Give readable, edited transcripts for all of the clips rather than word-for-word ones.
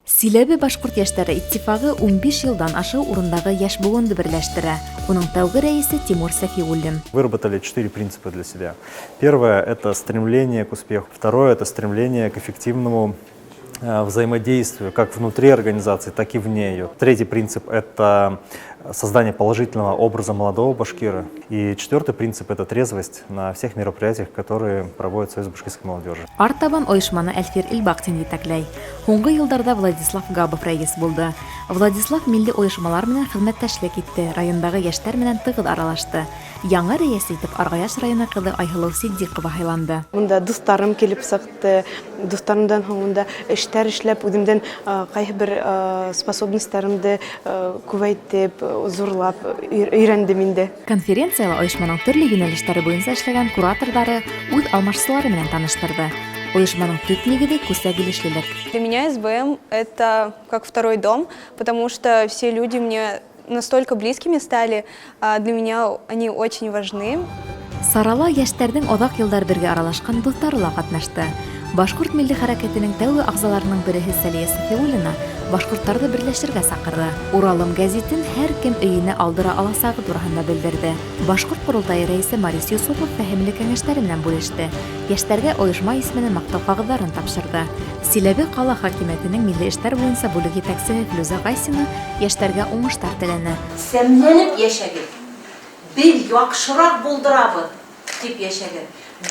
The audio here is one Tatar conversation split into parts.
Силәбе башкорт яшьтәре иттифагы 15 елдан ашу урындагы яшь буынды берләштерә. Уның тәүге рәисе Тимур Сафиуллин. Выработали 4 принципа для себя. Первое – это стремление к успеху. Второе – это стремление к эффективному взаимодействию как внутри организации, так и вне ее. Третий принцип – это создание положительного образа молодого башкира. И четвертый принцип – это трезвость на всех мероприятиях, которые проводит Союз башкирской молодежи. Артабан оешманы Әлфир Илбактин етәкләй. Һуңгы елдарда Владислав Габов рәис булды. Владислав милли оешмалар менән хезмәттәшлек итте, райондагы яшьтәр менән тыгыз аралашты. Яңа рәис итеп Аргаяш районы кызы Айһылу Сиддиқова һайланды. Монда дусларым килеп сыкты. Дусларымдан һуңында эштәр эшләп, үземдән кайһы бер способностьларымды күбәйтеп, зурлап өйрәндем инде. Конференцияда оешманың төрле юнәлештәре буенча эшләгән кураторлары үз алмашчылары белән таныштырды. Оешманың төп нигезе күсәгилешлелек. Для меня СБМ – это как второй дом, потому что все люди мне настолько близкими стали, для меня они очень важны. Сарала яшьтәрнең оҙаҡ йылдар бергә аралашҡан дуҫтары ла ҡатнашты. Башҡорт милли хәрәкәтенең тәүге ағзаларының береһе Сәлиә Сафиуллина башҡорттарҙы берләшергә саҡырҙы. Уралым гәзитен һәр кем өйөнә алдыра аласағы тураһында белдерҙе. Башҡорт ҡоролтайы рәисе Марис Юсупов фәһемле кәңәштәре менән бүлеште. Йәштәргә оешма исеменә маҡтау ҡағыҙҙарын тапшырҙы. Силәбе ҡала хакимиәтенең милли эштәр буйынса бүлек етәксеһе Флүзә Ғайсина йәштәргә уңыштар теләне. Сәмләнеп йәшәгеҙ, беҙ яҡшыраҡ булдырабыҙ тип йәшәгеҙ.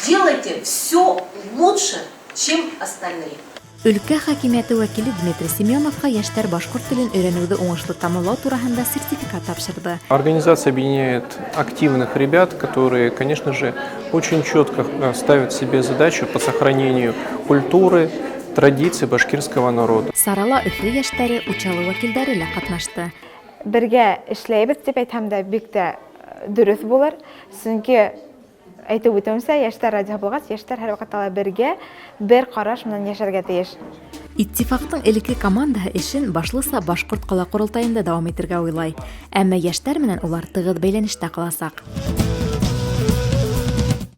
Делайте все лучше, чем остальные. Өлкә хакимияте вәкиле Дмитрий Семеновка яшьтәр башҡорт телен өйрәнеүҙе уңышлы тамамлау тураһында сертификат тапшырҙы. Организация объединяет активных ребят, которые, конечно же, очень четко ставят себе задачу по сохранению культуры, традиций башкирского народа. Сарала Өфө яшьтәре учалы вәкилдәре лә ҡатнашты. Бергә эшләйбеҙ дип әйтһәм дә бик тә дөрөҫ булыр. Сөнки әйтеп үтәүемсә, яшьтәр радио булғас, яшьтәр һәр ваҡытта ла бергә бер ҡараш менән йәшәргә тейеш. Иттифаҡтың элекке командаһы эшен башлыса башҡорт ҡала ҡоролтайында дауам итергә уйлай. Әммә йәштәр менән улар тығыҙ бәйләнештә ҡаласаҡ.